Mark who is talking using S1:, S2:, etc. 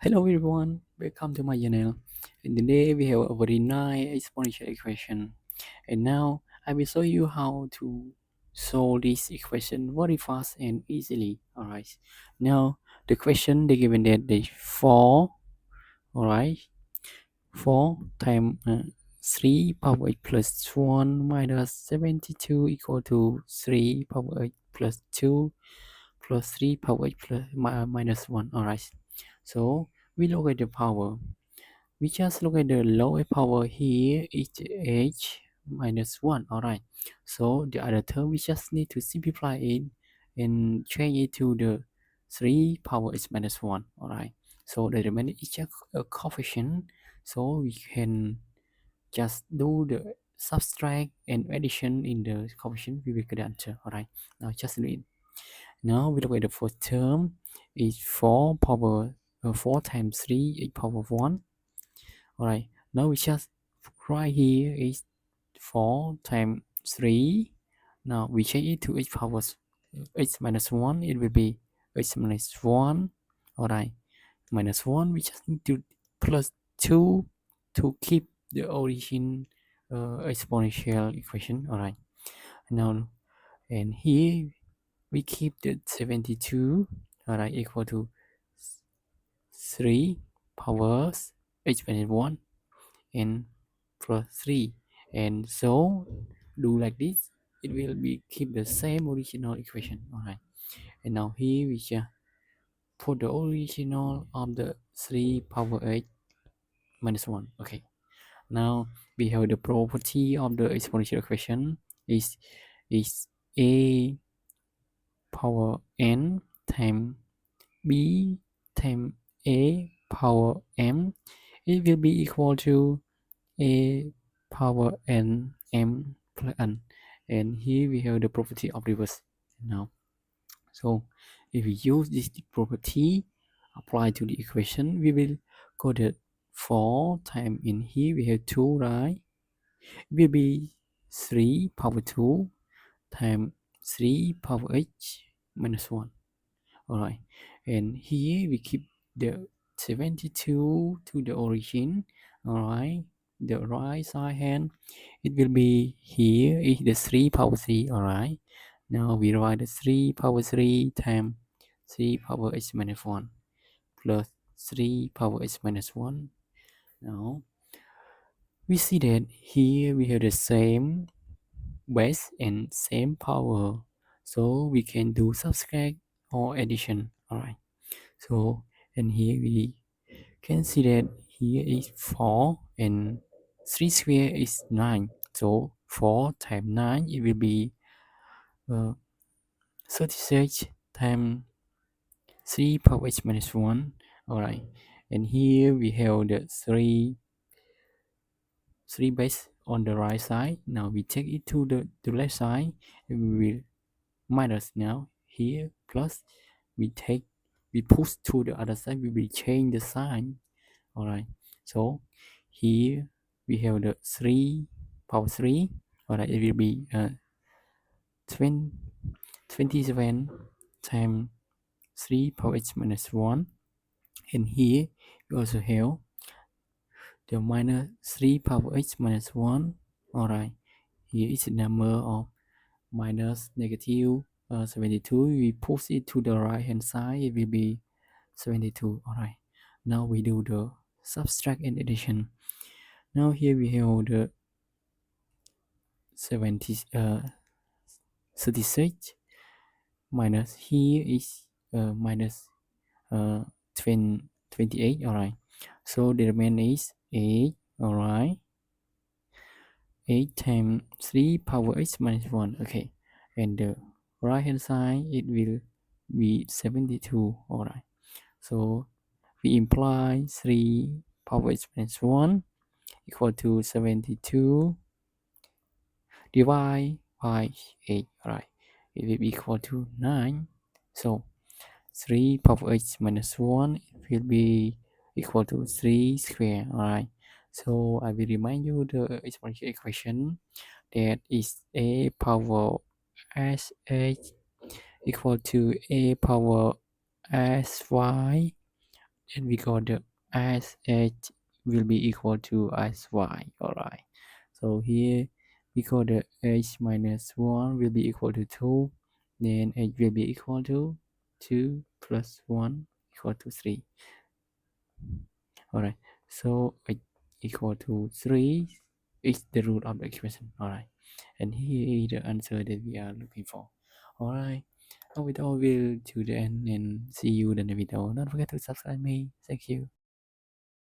S1: Hello everyone, welcome to my channel. And today we have a very nice exponential equation. And now I will show you how to solve this equation very fast and easily. Alright. Now the question they given that is 4, alright, 4 times 3 power 8 plus 1 minus 72 equal to 3 power 8 plus 2 plus 3 power 8 plus minus 1. Alright. So we look at the power. We just look at the lower power here is h minus 1. Alright. So the other term we just need to simplify it and change it to the 3 power h minus 1. Alright. So the remainder is just a coefficient. So we can just do the subtract and addition in the coefficient. We will get the answer. Alright. Now just do it. Now we look at the first term is 4 power 4 times 3 is power 1. Alright, now we just right here is 4 times 3. Now we change it to h power h minus 1. It will be h minus 1. Alright, minus 1. We just need to plus 2 to keep the origin exponential equation. Alright, now and here we keep the 72. Alright, equal to 3 powers h minus 1 and plus 3, and so do like this. It will be keep the same original equation. Alright, and now here we just put the original of the 3 power 8 minus 1. Okay, now we have the property of the exponential equation is a power n times b times a power m. It will be equal to a power n m plus n, and here we have the property of reverse. Now, so if we use this property apply to the equation, we will go the 4 times in here we have 2, right? It will be 3 power 2 times 3 power h minus 1. Alright, and here we keep the 72 to the origin. Alright, the right side hand, it will be here is the 3 power 3. Alright, now we write the 3 power 3 times 3 power h minus 1 plus 3 power h minus 1. Now we see that here we have the same base and same power, so we can do subtract or addition. Alright, so and here we can see that here is 4 and 3 square is 9. So 4 times 9 it will be 36 times 3 power h minus 1. Alright, and here we have the 3 base on the right side. Now we take it to the left side and we will minus. Now here plus, we push to the other side, we will change the sign. Alright, so here we have the 3 power 3. Alright, it will be 27 times 3 power h minus 1, and here we also have the minus 3 power h minus 1. Alright, here is the number of minus negative 72. We push it to the right hand side, it will be 72. Alright, now we do the subtract and addition. Now here we have the 36 minus here is minus 28. Alright, so the remainder is 8. Alright, 8 times 3 power h minus 1. Okay, and the right hand side it will be 72. Alright, so we imply 3 power h minus 1 equal to 72 divide by 8. Alright, it will be equal to 9. So 3 power h minus 1 will be equal to 3 square. Alright, so I will remind you the exponential equation, that is a power sh equal to a power sy and we got the as h will be equal to as y. Alright, so here we got the h minus 1 will be equal to 2, then h will be equal to 2 plus 1 equal to 3. Alright, so h equal to 3 is the root of the expression. Alright, and here is the answer that we are looking for. Alright, now with all will to the end and see you in the video. Don't forget to subscribe me. Thank you.